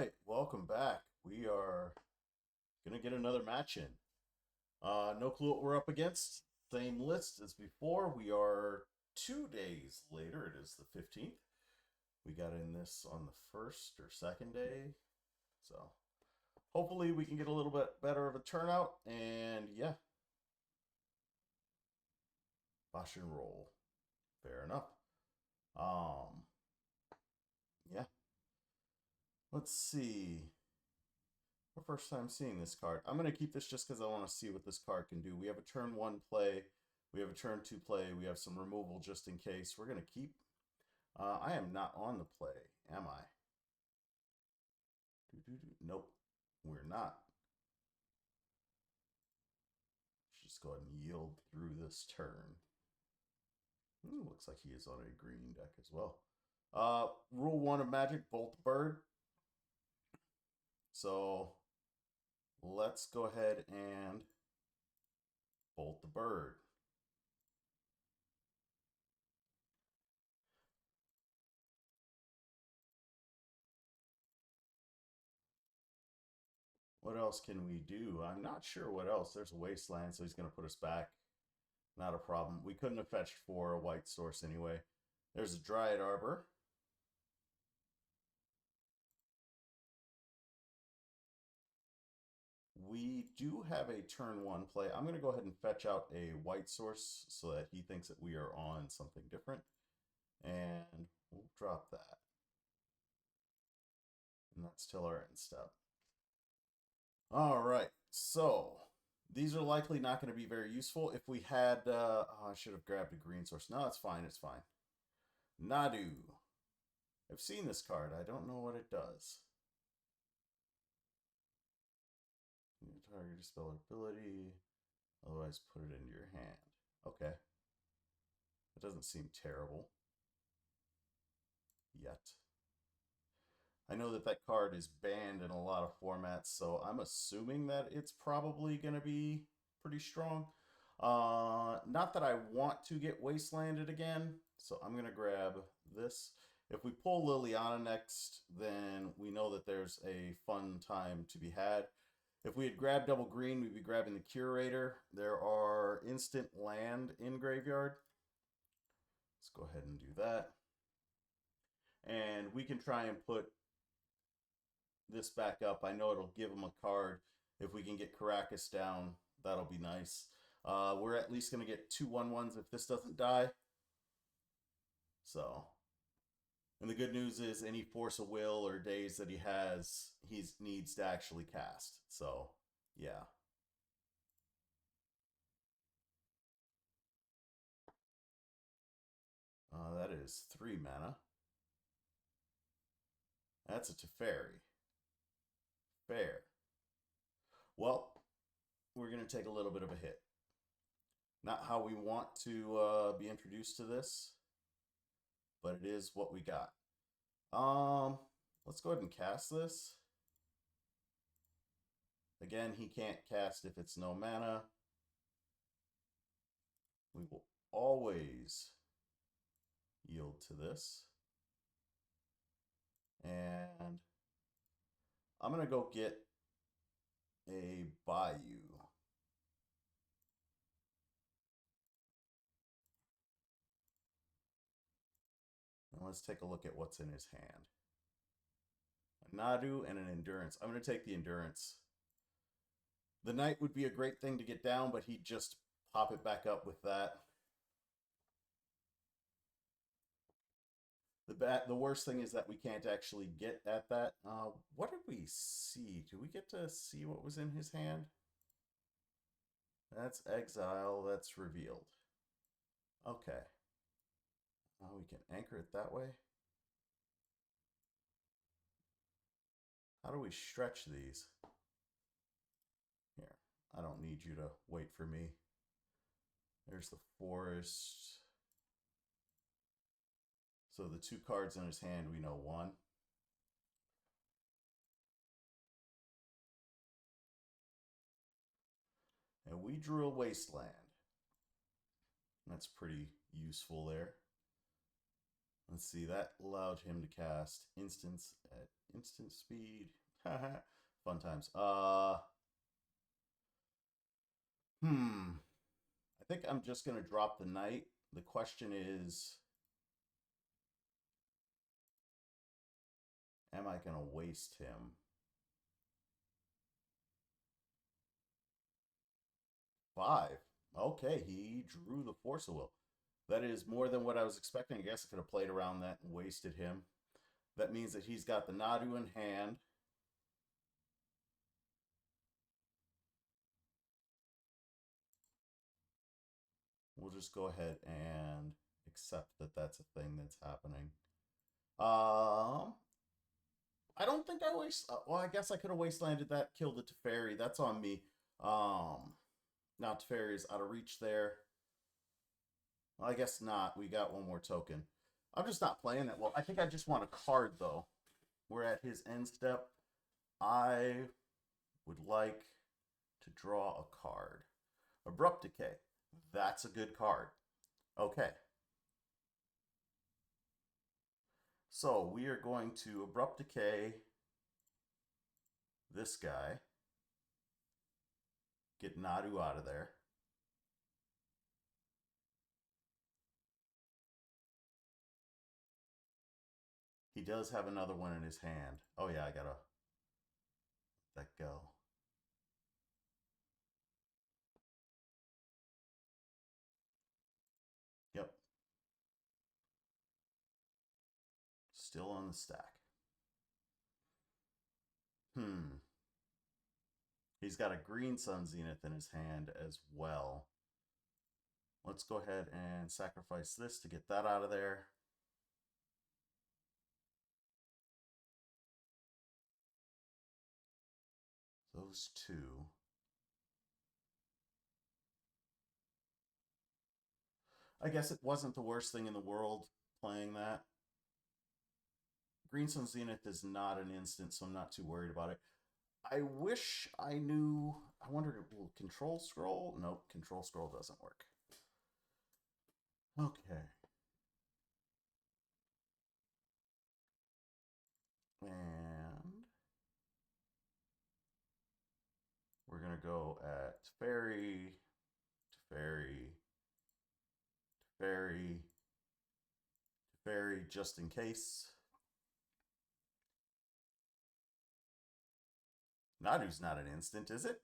right, welcome back. We are gonna get another match in. No clue what we're up against. Same list as before. We are 2 days later. It is the 15th. We got in this on the first or second day. So hopefully we can get a little bit better of a turnout. And yeah, BoshNRoll. Fair enough. Um, yeah. Let's see. Our first time seeing this card. I'm going to keep this just because I want to see what this card can do. We have a turn 1 play. We have a turn 2 play. We have some removal just in case. We're going to keep. I am not on the play, am I? Nope, we're not. Just go ahead and yield through this turn. Looks like he is on a green deck as well. Rule 1 of Magic, bolt the bird. So let's go ahead and bolt the bird. What else can we do? I'm not sure what else. There's a wasteland, so he's going to put us back. Not a problem. We couldn't have fetched for a white source anyway. There's a Dryad Arbor. We do have a turn 1 play. I'm going to go ahead and fetch out a white source so that he thinks that we are on something different. And we'll drop that. And that's till our end step. All right, so these are likely not going to be very useful. If we had, oh, I should have grabbed a green source. No, it's fine, it's fine. Nadu. I've seen this card. I don't know what it does. Target dispel ability. Otherwise, put it into your hand. Okay. It doesn't seem terrible. Yet. I know that that card is banned in a lot of formats, so I'm assuming that it's probably going to be pretty strong. Not that I want to get wastelanded again, so I'm going to grab this. If we pull Liliana next, then we know that there's a fun time to be had. If we had grabbed double green, we'd be grabbing the Curator. There are instant land in graveyard. Let's go ahead and do that. And we can try and put this back up. I know it'll give him a card. If we can get Caracas down, that'll be nice. We're at least going to get 2 1/1s if this doesn't die. So, and the good news is any Force of Will or days that he has, he needs to actually cast. So, yeah. That is 3 mana. That's a Teferi. Fair. Well, we're going to take a little bit of a hit. Not how we want to be introduced to this, but it is what we got. Let's go ahead and cast this. Again, he can't cast if it's no mana. We will always yield to this. And I'm going to go get a Bayou. And let's take a look at what's in his hand. A Nadu and an Endurance. I'm going to take the Endurance. The Knight would be a great thing to get down, but he'd just pop it back up with that. The worst thing is that we can't actually get at that. What did we see? Do we get to see what was in his hand? That's exile. That's revealed. Okay. We can anchor it that way. How do we stretch these? Here, I don't need you to wait for me. There's the forest. So the 2 cards in his hand, we know 1. And we drew a wasteland. That's pretty useful there. Let's see, that allowed him to cast instants at instant speed. Fun times. I think I'm just gonna drop the knight. The question is, am I gonna waste him? 5. Okay, he drew the force of will. That is more than what I was expecting. I guess I could have played around that and wasted him. That means that he's got the Nadu in hand. We'll just go ahead and accept that that's a thing that's happening. I don't think I waste. Well, I guess I could have wastelanded that, killed the Teferi. That's on me. Now Teferi is out of reach there. Well, I guess not. We got one more token. I'm just not playing that well. I think I just want a card, though. We're at his end step. I would like to draw a card. Abrupt Decay. That's a good card. Okay. So we are going to Abrupt Decay this guy. Get Nadu out of there. He does have another one in his hand. Oh yeah, I gotta let that go. Yep. Still on the stack. He's got a green Sun Zenith in his hand as well. Let's go ahead and sacrifice this to get that out of there. Those two. I guess it wasn't the worst thing in the world playing that. Green Sun Zenith is not an instant, so I'm not too worried about it. I wish I knew. I wondered, will Control Scroll? Nope, Control Scroll doesn't work. Okay. And we're going to go at Teferi, Teferi, Teferi, Teferi, just in case. Nadu's not an instant, is it?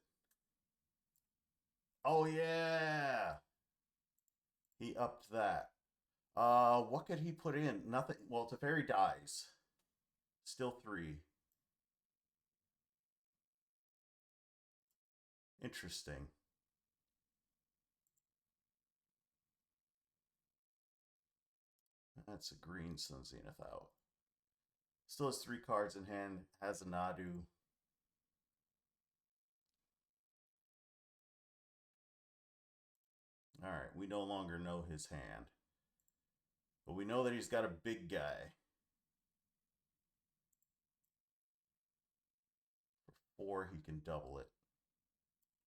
Oh, yeah. He upped that. What could he put in? Nothing. Well, Teferi dies. Still 3. Interesting. That's a green Sun Zenith out. Still has 3 cards in hand. Has a Nadu. All right, we no longer know his hand. But we know that he's got a big guy. For 4, he can double it.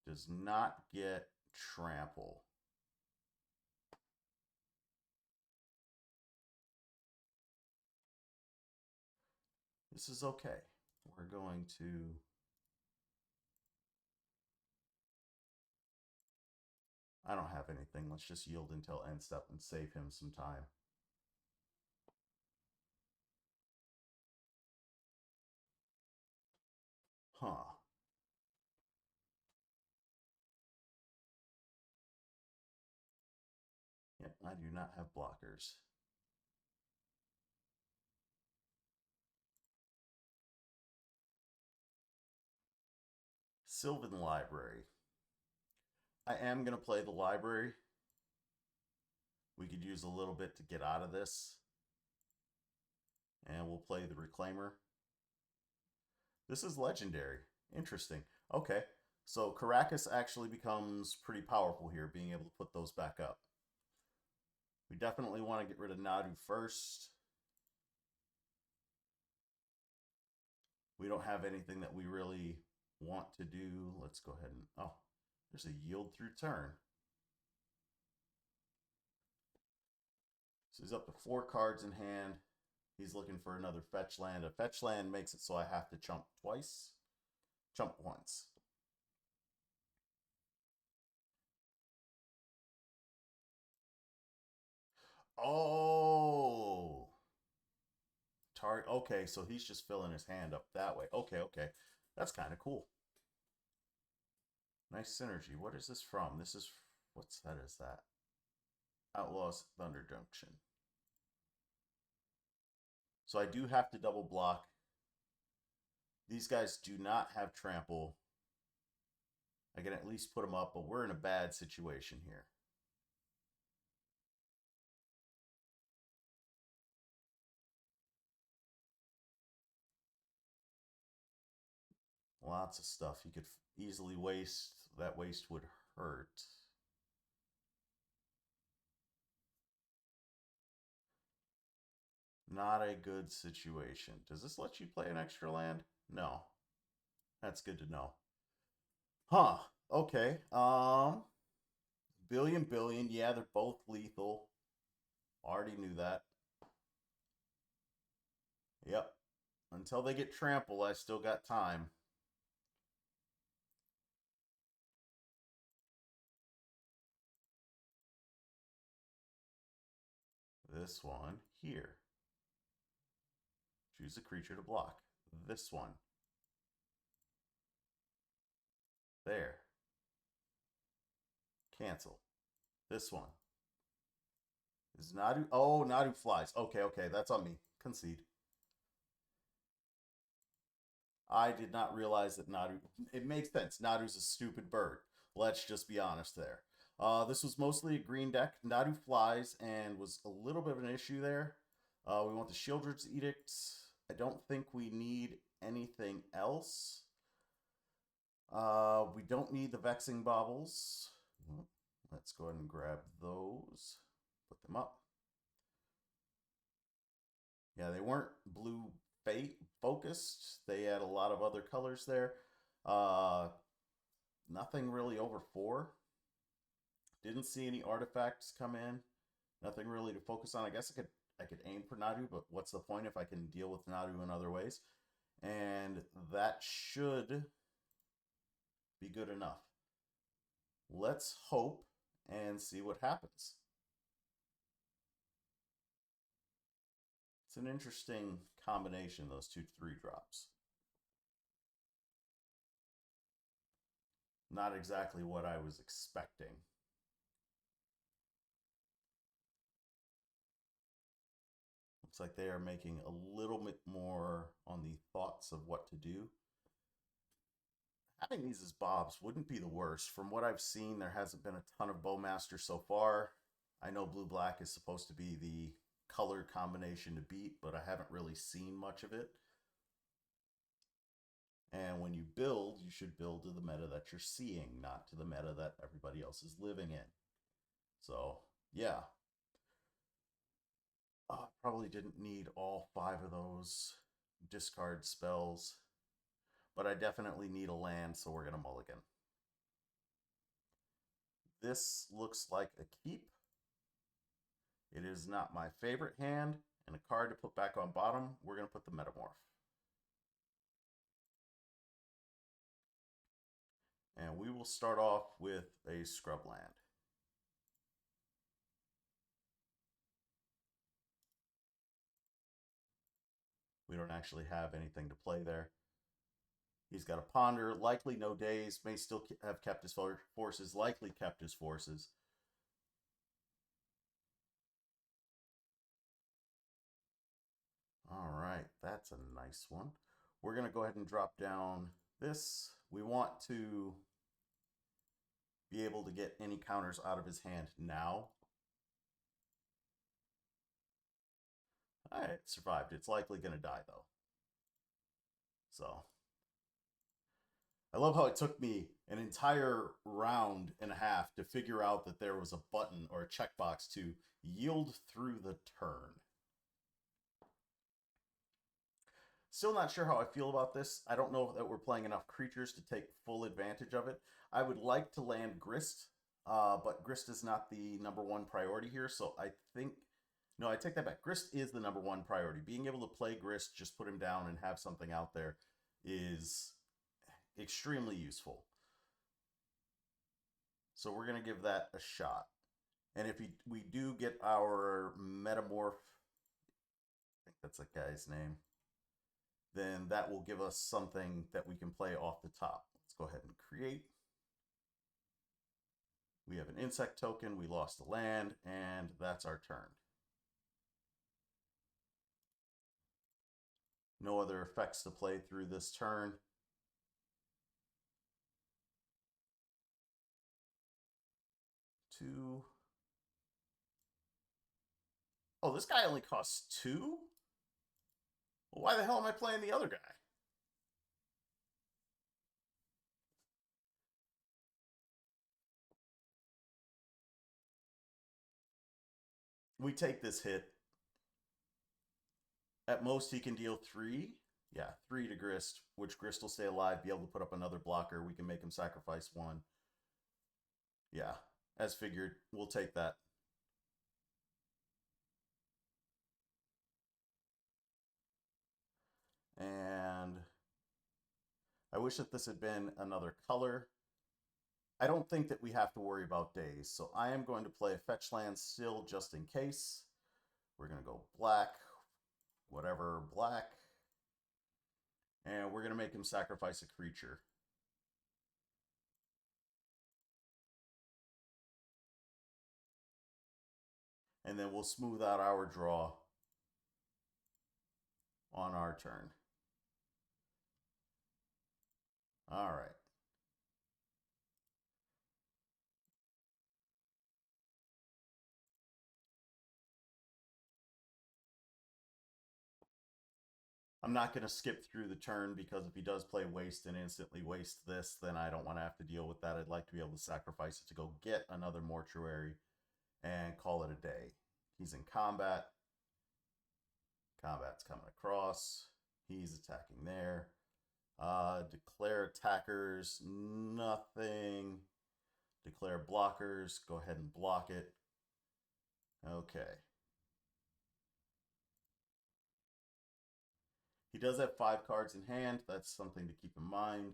Does not get trample. This is okay. We're going to... I don't have anything. Let's just yield until end step and save him some time. Huh. Yep, I do not have blockers. Sylvan Library. I am going to play the library. We could use a little bit to get out of this. And we'll play the Reclaimer. This is legendary. Interesting. Okay, so Caracas actually becomes pretty powerful here, being able to put those back up. We definitely want to get rid of Nadu first. We don't have anything that we really want to do. Let's go ahead and... Oh, there's a yield through turn. So he's up to 4 cards in hand. He's looking for another fetch land. A fetch land makes it so I have to chump twice. Chump once. Oh. Okay, so he's just filling his hand up that way. Okay, okay. That's kind of cool. Nice synergy. What is this from? This is... What's that? Is that? Outlaws Thunder Junction. So I do have to double block. These guys do not have trample. I can at least put them up, but we're in a bad situation here. Lots of stuff. You could easily waste. That waste would hurt. Not a good situation. Does this let you play an extra land? No. That's good to know. Huh. Okay. Billion. Yeah, they're both lethal. Already knew that. Yep. Until they get trampled, I still got time. This one here. Choose a creature to block. This one. There. Cancel. This one. Is Nadu? Oh, Nadu flies. Okay, okay. That's on me. Concede. I did not realize that Nadu... It makes sense. Nadu's a stupid bird. Let's just be honest there. This was mostly a green deck. Nadu flies and was a little bit of an issue there. We want the Shieldred's Edict. I don't think we need anything else. We don't need the Vexing Baubles. Let's go ahead and grab those. Put them up. Yeah, they weren't blue focused. They had a lot of other colors there. Nothing really over 4. Didn't see any artifacts come in. Nothing really to focus on. I guess I could aim for Nadu, but what's the point if I can deal with Nadu in other ways? And that should be good enough. Let's hope and see what happens. It's an interesting combination, those 2/3 drops. Not exactly what I was expecting. Looks like they are making a little bit more on the thoughts of what to do. Having these as Bobs wouldn't be the worst. From what I've seen, there hasn't been a ton of Bowmaster so far. I know blue-black is supposed to be the color combination to beat, but I haven't really seen much of it. And when you build, you should build to the meta that you're seeing, not to the meta that everybody else is living in. So, yeah. Probably didn't need all 5 of those discard spells. But I definitely need a land, so we're going to mulligan. This looks like a keep. It is not my favorite hand. And a card to put back on bottom, we're going to put the Metamorph. And we will start off with a scrub land. We don't actually have anything to play there. He's got a Ponder, likely no days, may still have kept his forces, likely kept his forces. All right, that's a nice one. We're going to go ahead and drop down this. We want to be able to get any counters out of his hand now. All right, it survived. It's likely going to die, though. So, I love how it took me an entire round and a half to figure out that there was a button or a checkbox to yield through the turn. Still not sure how I feel about this. I don't know that we're playing enough creatures to take full advantage of it. I would like to land Grist, but Grist is not the #1 priority here, so I think No, I take that back. Grist is the #1 priority. Being able to play Grist, just put him down and have something out there is extremely useful. So we're going to give that a shot. And if we do get our metamorph, I think that's a guy's name, then that will give us something that we can play off the top. Let's go ahead and create. We have an insect token, we lost the land, and that's our turn. No other effects to play through this turn. Two. Oh, this guy only costs 2? Well, why the hell am I playing the other guy? We take this hit. At most, he can deal 3. Yeah, 3 to Grist, which Grist will stay alive, be able to put up another blocker. We can make him sacrifice 1. Yeah, as figured. We'll take that. And I wish that this had been another color. I don't think that we have to worry about days, so I am going to play a fetch land still just in case. We're going to go black, whatever, black. And we're going to make him sacrifice a creature. And then we'll smooth out our draw on our turn. All right. I'm not going to skip through the turn because if he does play waste and instantly waste this, then I don't want to have to deal with that. I'd like to be able to sacrifice it to go get another mortuary and call it a day. He's in combat. Combat's coming across. He's attacking there. Declare attackers, nothing. Declare blockers, go ahead and block it. Okay. He does have 5 cards in hand. That's something to keep in mind.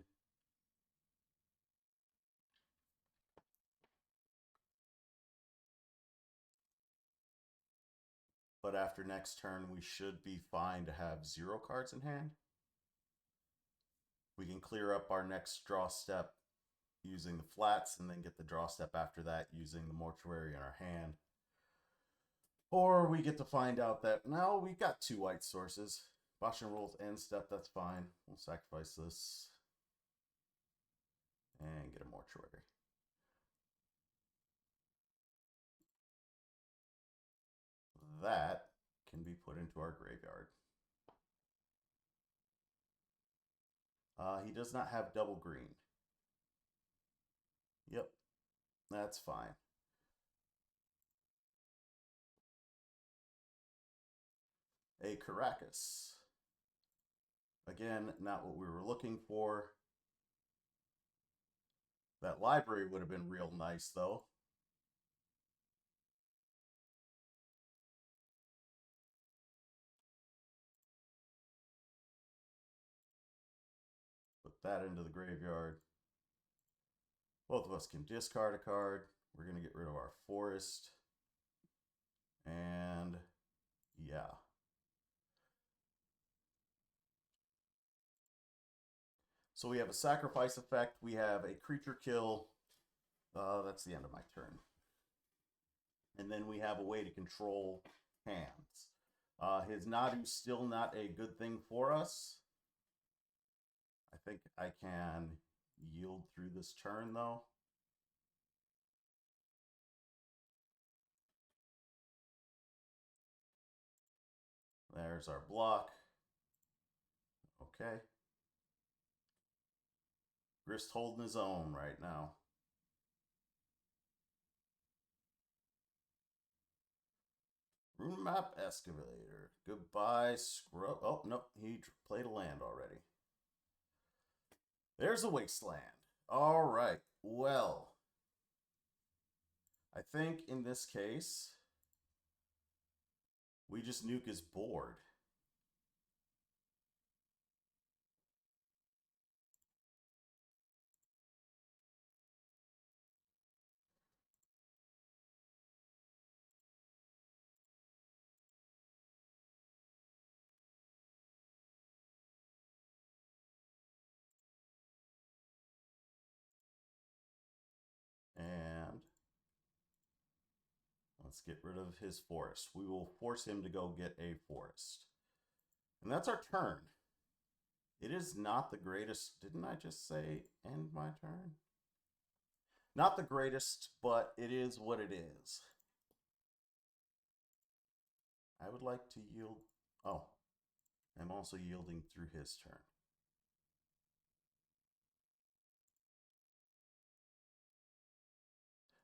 But after next turn, we should be fine to have 0 cards in hand. We can clear up our next draw step using the flats and then get the draw step after that using the mortuary in our hand. Or we get to find out that, no, we've got 2 white sources. BoshNRoll's end step, that's fine. We'll sacrifice this and get a mortuary. That can be put into our graveyard. He does not have double green. Yep, that's fine. A Caracas. Again, not what we were looking for. That library would have been real nice, though. Put that into the graveyard. Both of us can discard a card. We're going to get rid of our forest. And yeah. So we have a sacrifice effect. We have a creature kill. That's the end of my turn. And then we have a way to control hands. His Nadu's still not a good thing for us. I think I can yield through this turn, though. There's our block. Okay. Grist holding his own right now. Rune map excavator. Goodbye, scrub. Oh, no, he played a land already. There's a wasteland. All right. Well, I think in this case, We just nuke his board. And let's get rid of his forest. We will force him to go get a forest. And that's our turn. It is not the greatest. Didn't I just say end my turn? Not the greatest, but it is what it is. I would like to yield. Oh, I'm also yielding through his turn.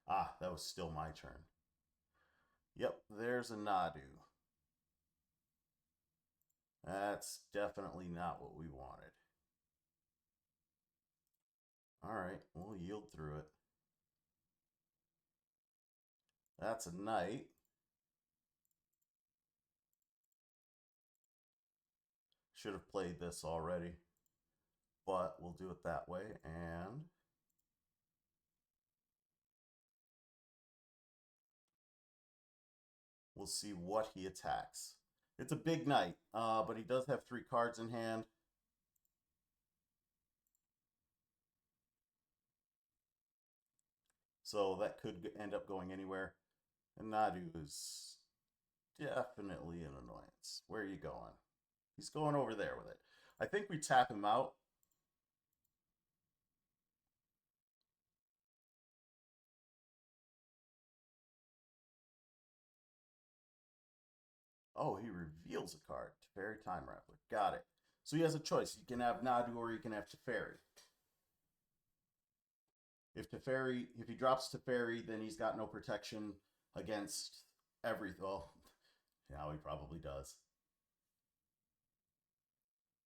Ah, that was still my turn. Yep, there's a Nadu. That's definitely not what we wanted. All right, we'll yield through it. That's a knight. Should have played this already, but we'll do it that way. And we'll see what he attacks. It's a big knight, but he does have 3 cards in hand. So that could end up going anywhere. And Nadu is definitely an annoyance. Where are you going? He's going over there with it. I think we tap him out. Oh, he reveals a card. Teferi Time Rattler. Got it. So he has a choice. You can have Nadu or you can have Teferi. If he drops Teferi, then he's got no protection against everything. Well, now he probably does.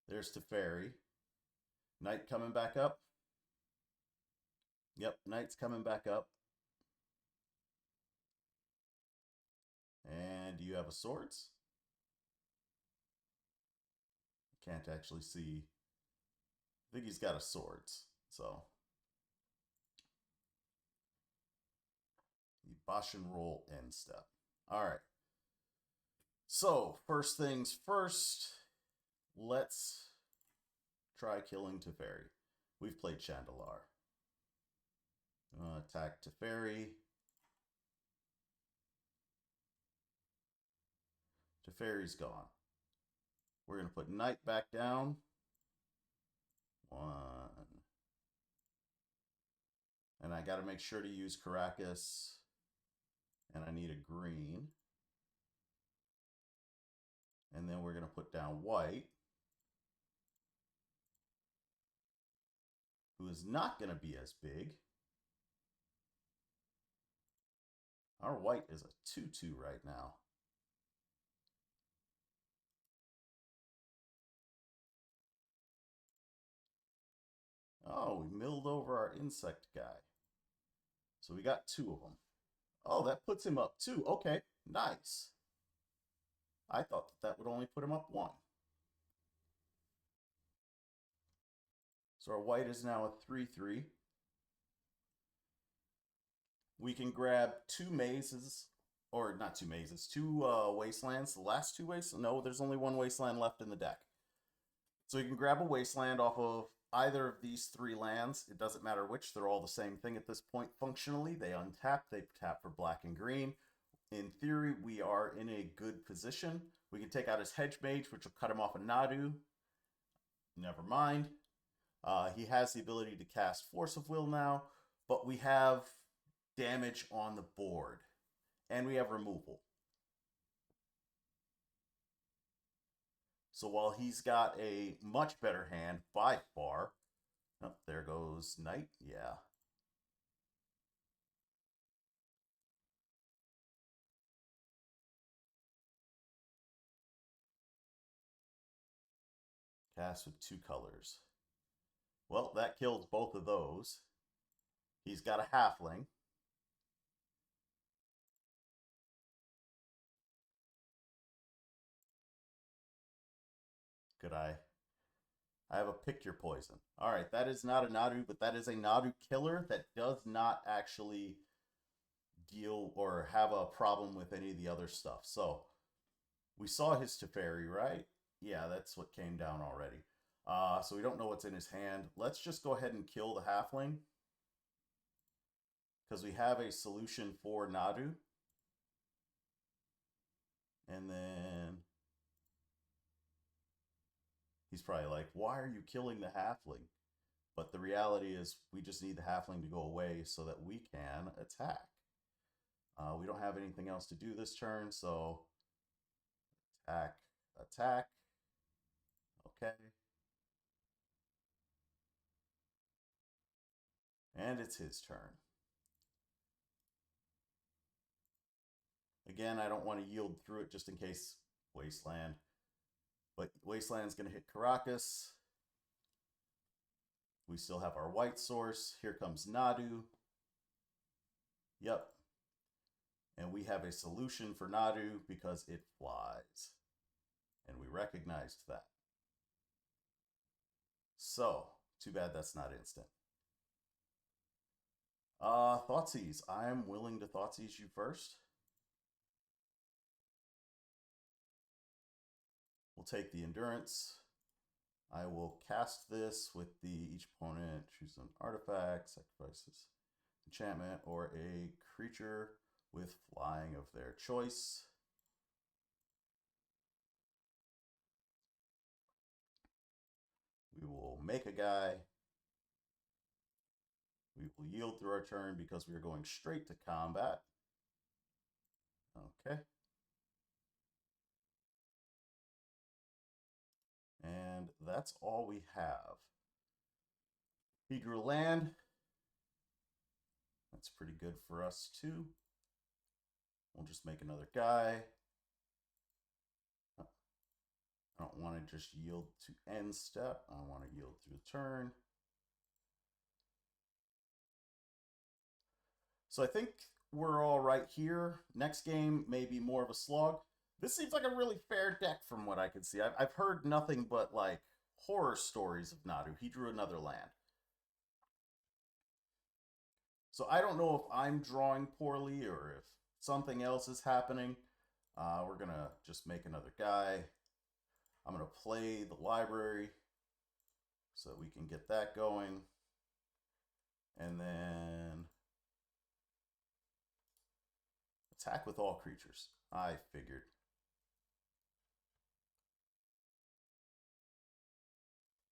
There's Teferi. Knight coming back up. Yep, Knight's coming back up. And do you have a swords? Can't actually see. I think he's got a swords. So the BoshNRoll end step. All right. So first things first, let's try killing Teferi. We've played Chandelar. Attack Teferi. Teferi's gone. We're going to put Knight back down. 1. And I got to make sure to use Caracas. And I need a green. And then we're going to put down white, who is not going to be as big. Our white is a 2/2 right now. Oh, we milled over our insect guy. So we got 2 of them. Oh, that puts him up 2. Okay, nice. I thought that would only put him up 1. So our white is now a 3/3. We can grab 2 mazes, or not 2 mazes, 2 wastelands. The last 2 wastelands? No, there's only 1 wasteland left in the deck. So you can grab a wasteland off of either of these 3 lands. It doesn't matter which. They're all the same thing at this point functionally. They untap. They tap for black and green. In theory, we are in a good position. We can take out his Hedge Mage, which will cut him off a Nadu. Never mind. He has the ability to cast Force of Will now, but we have damage on the board, and we have removal. So while he's got a much better hand by far, oh, there goes Knight, yeah. Cast with 2 colors. Well, that kills both of those. He's got a halfling. Could I? I have a pick your poison. All right, that is not a Nadu, but that is a Nadu killer that does not actually deal or have a problem with any of the other stuff. So we saw his Teferi, right? Yeah, that's what came down already. So we don't know what's in his hand. Let's just go ahead and kill the halfling because we have a solution for Nadu. And then he's probably like, why are you killing the halfling? But the reality is we just need the halfling to go away so that we can attack. We don't have anything else to do this turn, so attack, attack. Okay. And it's his turn. Again, I don't want to yield through it just in case Wasteland. But Wasteland's going to hit Caracas. We still have our white source. Here comes Nadu. Yep. And we have a solution for Nadu because it flies. And we recognized that. So, too bad that's not instant. Thoughtseize. I'm willing to Thoughtseize you first. We'll take the endurance. I will cast this with each opponent choose an artifact, sacrifices enchantment, or a creature with flying of their choice. We will make a guy. We will yield through our turn because we are going straight to combat. Okay. And that's all we have. He drew land. That's pretty good for us too. We'll just make another guy. I don't want to just yield to end step. I want to yield through the turn. So I think we're all right here. Next game may be more of a slog. This seems like a really fair deck from what I can see. I've heard nothing but like horror stories of Nadu. He drew another land. So I don't know if I'm drawing poorly or if something else is happening. We're going to just make another guy. I'm going to play the library so we can get that going. And then attack with all creatures. I figured.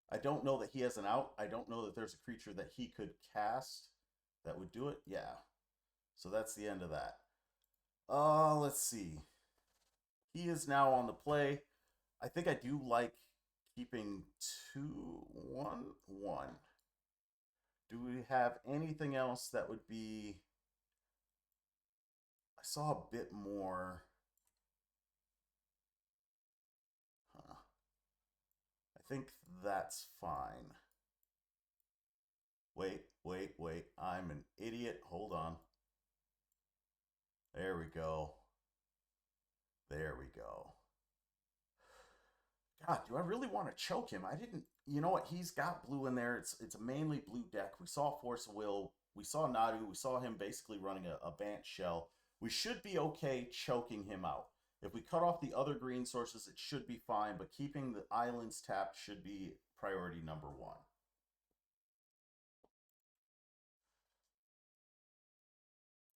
I don't know that he has an out. I don't know that there's a creature that he could cast that would do it. Yeah. So that's the end of that. Let's see. He is now on the play. I think I do like keeping 2-1-1. Do we have anything else that would be... I saw a bit more... I think that's fine. Wait. I'm an idiot. Hold on. There we go. God, do I really want to choke him? I didn't... You know what? He's got blue in there. It's a mainly blue deck. We saw Force of Will. We saw Nadu. We saw him basically running a Bant Shell. We should be okay choking him out. If we cut off the other green sources, it should be fine, but keeping the islands tapped should be priority number 1.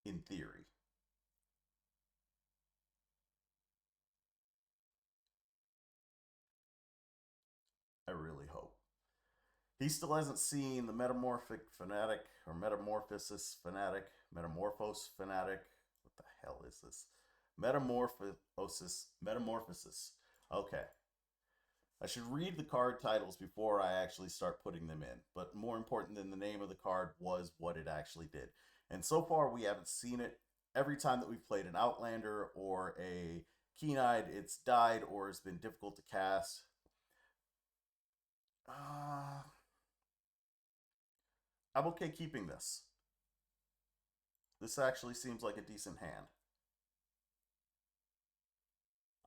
In theory. I really hope. He still hasn't seen the Metamorphic Fanatic or Metamorphosis Fanatic. Metamorphos Fanatic. What the hell is this? Metamorphosis. Okay. I should read the card titles before I actually start putting them in. But more important than the name of the card was what it actually did. And so far, we haven't seen it. Every time that we've played an Outlander or a Keen-Eyed, it's died or has been difficult to cast. I'm okay keeping this. This actually seems like a decent hand.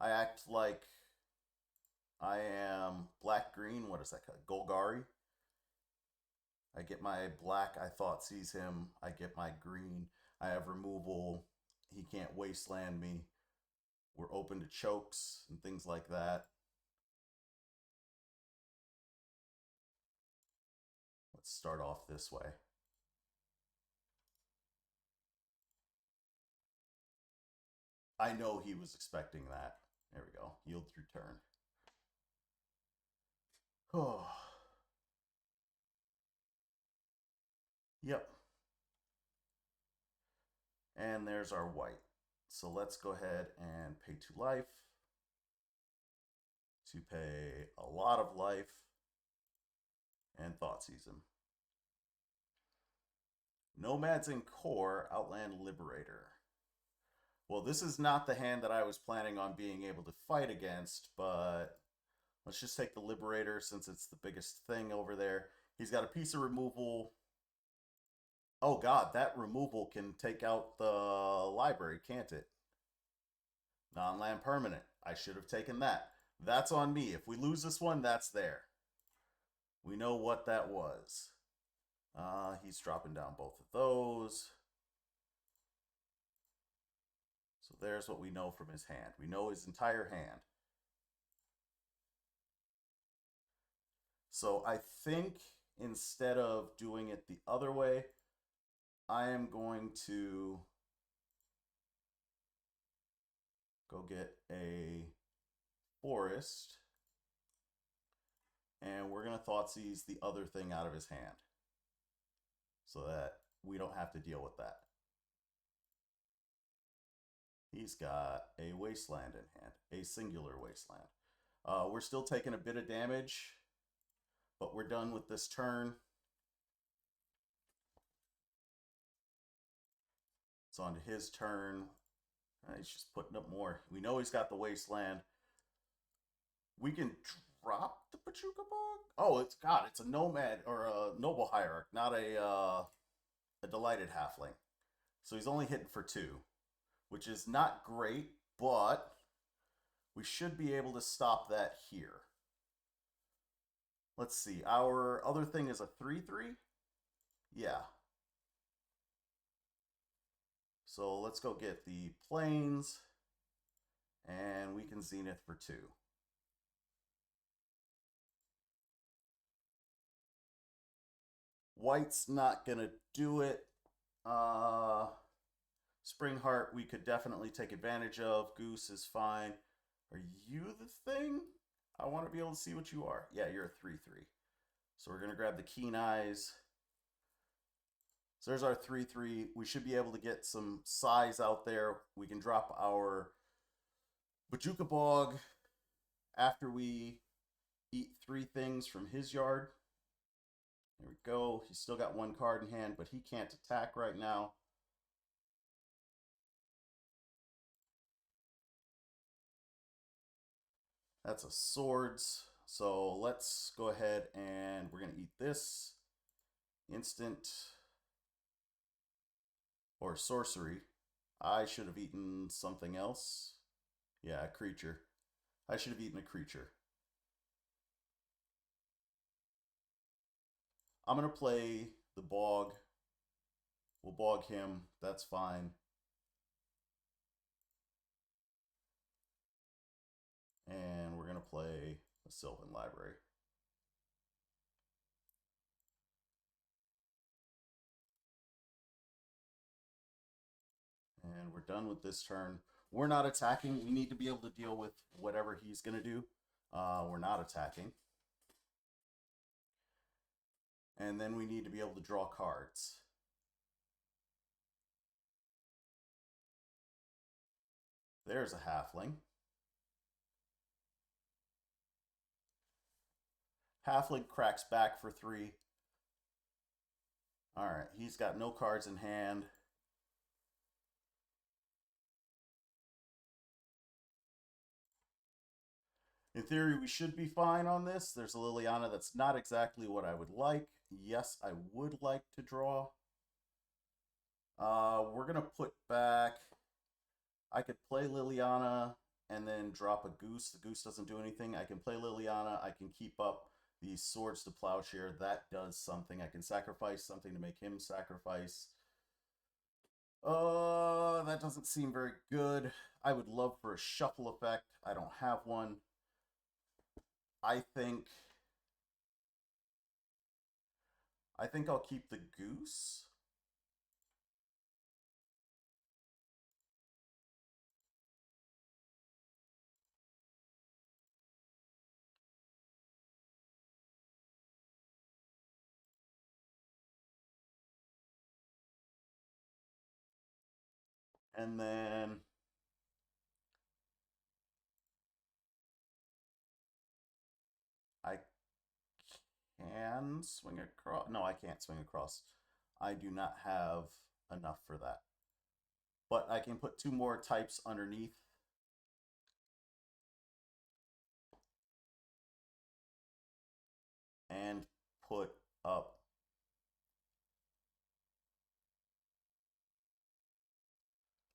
I act like I am black-green. What is that called? Golgari. I get my black. I thought sees him. I get my green. I have removal. He can't wasteland me. We're open to chokes and things like that. Let's start off this way. I know he was expecting that. There we go. Yield through turn. Oh. Yep. And there's our white. So let's go ahead and pay 2 life to pay a lot of life and Thoughtseize him. Nomads in Core, Outland Liberator. Well, this is not the hand that I was planning on being able to fight against, but let's just take the Liberator since it's the biggest thing over there. He's got a piece of removal. Oh god, that removal can take out the library, can't it? Non-land permanent. I should have taken that. That's on me. If we lose this one, that's there. We know what that was. He's dropping down both of those. So there's what we know from his hand. We know his entire hand. So I think instead of doing it the other way, I am going to go get a forest. And we're going to Thoughtseize the other thing out of his hand so that we don't have to deal with that. He's got a wasteland in hand, a singular wasteland. We're still taking a bit of damage, but we're done with this turn. It's on to his turn. He's just putting up more. We know he's got the wasteland. We can drop the Pachuca Bog? Oh, it's a nomad or a noble hierarch, not a delighted halfling. So he's only hitting for 2, which is not great, but we should be able to stop that here. Let's see. Our other thing is a 3/3. Yeah. So let's go get the plains, and we can Zenith for 2. White's not going to do it. Springheart we could definitely take advantage of. Goose is fine. Are you the thing? I want to be able to see what you are. Yeah, you're a 3/3. So we're going to grab the Keen Eyes. So there's our 3/3. We should be able to get some size out there. We can drop our Bajuka Bog after we eat 3 things from his yard. There we go. He's still got 1 card in hand, but he can't attack right now. That's a swords. So let's go ahead and we're going to eat this. Instant or sorcery. I should have eaten something else. Yeah, a creature. I should have eaten a creature. I'm going to play the bog. We'll bog him. That's fine. And we're going to play a Sylvan Library. And we're done with this turn. We're not attacking. We need to be able to deal with whatever he's going to do. We're not attacking. And then we need to be able to draw cards. There's a halfling. Halfling cracks back for 3. All right, he's got no cards in hand. In theory, we should be fine on this. There's a Liliana that's not exactly what I would like. Yes, I would like to draw. We're going to put back... I could play Liliana and then drop a goose. The goose doesn't do anything. I can play Liliana. I can keep up the swords to plowshare. That does something. I can sacrifice something to make him sacrifice. That doesn't seem very good. I would love for a shuffle effect. I don't have one. I think I'll keep the goose. And then I can swing across. No, I can't swing across. I do not have enough for that. But I can put 2 more types underneath. And put up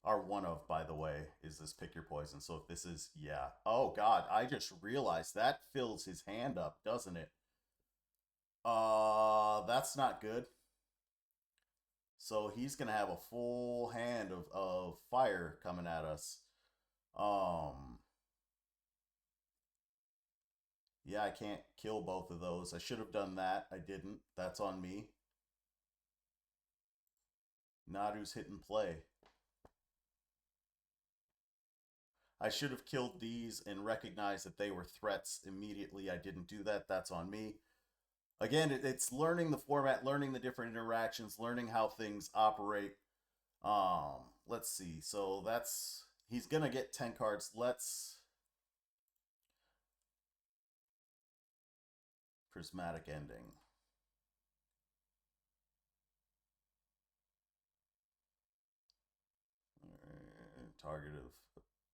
our one of, by the way, is this pick your poison. So if this is, yeah. Oh, God, I just realized that fills his hand up, doesn't it? That's not good. So he's going to have a full hand of fire coming at us. Yeah, I can't kill both of those. I should have done that. I didn't. That's on me. Nadu's hit and play. I should have killed these and recognized that they were threats immediately. I didn't do that. That's on me. Again, it's learning the format, learning the different interactions, learning how things operate. Let's see. So that's he's gonna get 10 cards. Let's prismatic ending. Target of.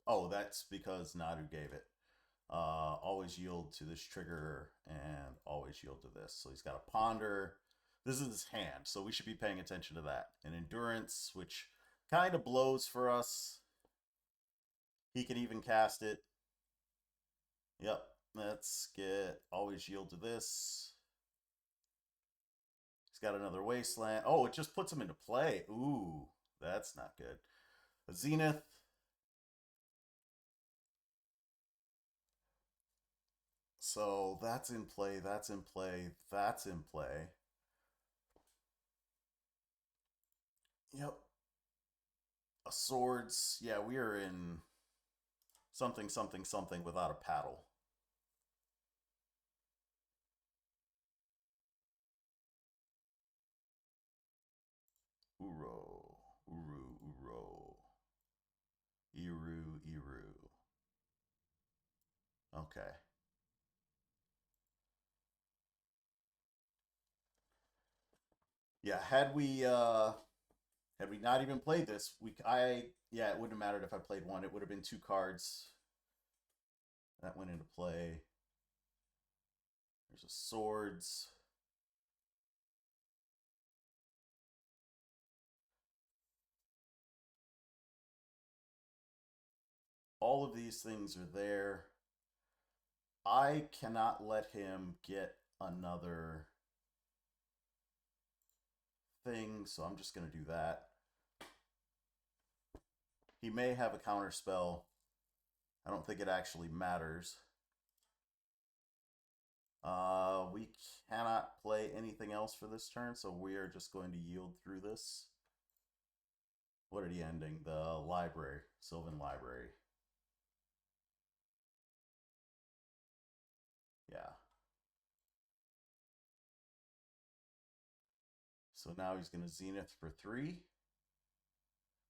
Oh, that's because Nadu gave it. Always yield to this trigger and always yield to this. So he's got a ponder. This is his hand, so we should be paying attention to that. An endurance, which kind of blows for us. He can even cast it. Yep, let's get always yield to this. He's got another wasteland. Oh, it just puts him into play. Ooh, that's not good. A zenith. So that's in play, that's in play, that's in play. Yep. A swords. Yeah, we are in something, something, something without a paddle. Uro. Uru, Uro. Iru, Iru. Okay. Yeah, had we not even played this, yeah, it wouldn't have mattered if I played one. It would have been 2 cards. That went into play. There's a swords. All of these things are there. I cannot let him get another thing, so I'm just going to do that. He may have a counter spell. I don't think it actually matters. We cannot play anything else for this turn, so we are just going to yield through this. What are the ending? The library, Sylvan Library. Yeah. So now he's going to Zenith for 3.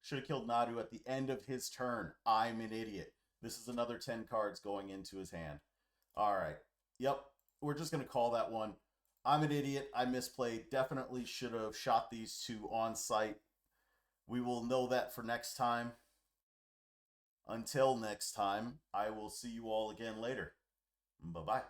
Should have killed Nadu at the end of his turn. I'm an idiot. This is another 10 cards going into his hand. All right. Yep. We're just going to call that one. I'm an idiot. I misplayed. Definitely should have shot these 2 on site. We will know that for next time. Until next time, I will see you all again later. Bye-bye.